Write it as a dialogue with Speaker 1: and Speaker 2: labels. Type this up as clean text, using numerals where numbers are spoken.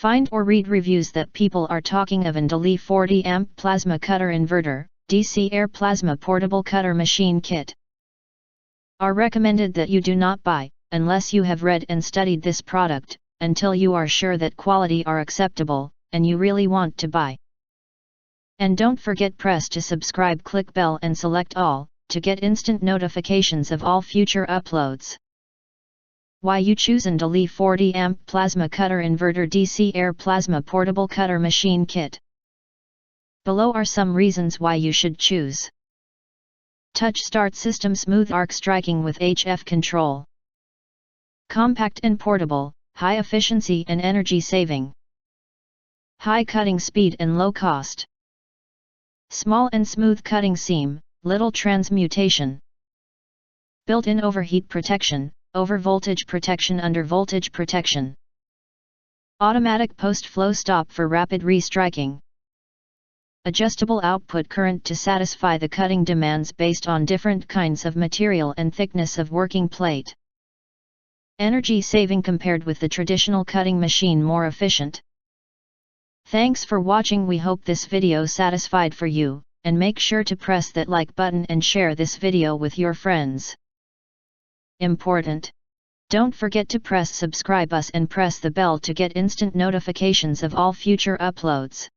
Speaker 1: Find or read reviews that people are talking of ANDELI 40A Plasma Cutter Inverter, DC Air Plasma Portable Cutter Machine Kit. Are recommended that you do not buy, unless you have read and studied this product, until you are sure that quality are acceptable, and you really want to buy. And don't forget press to subscribe, click bell and select all, to get instant notifications of all future uploads. Why you choose ANDELI 40A Plasma Cutter Inverter DC Air Plasma Portable Cutter Machine Kit. Below are some reasons why you should choose. Touch Start System, smooth arc striking with HF control. Compact and portable, high efficiency and energy saving. High cutting speed and low cost. Small and smooth cutting seam, little transmutation. Built-in overheat protection, over voltage protection, under voltage protection. Automatic post-flow stop for rapid restriking. Adjustable output current to satisfy the cutting demands based on different kinds of material and thickness of working plate. Energy saving compared with the traditional cutting machine, more efficient. Thanks for watching. We hope this video satisfied for you, and make sure to press that like button and share this video with your friends. Important. Don't forget to press subscribe us and press the bell to get instant notifications of all future uploads.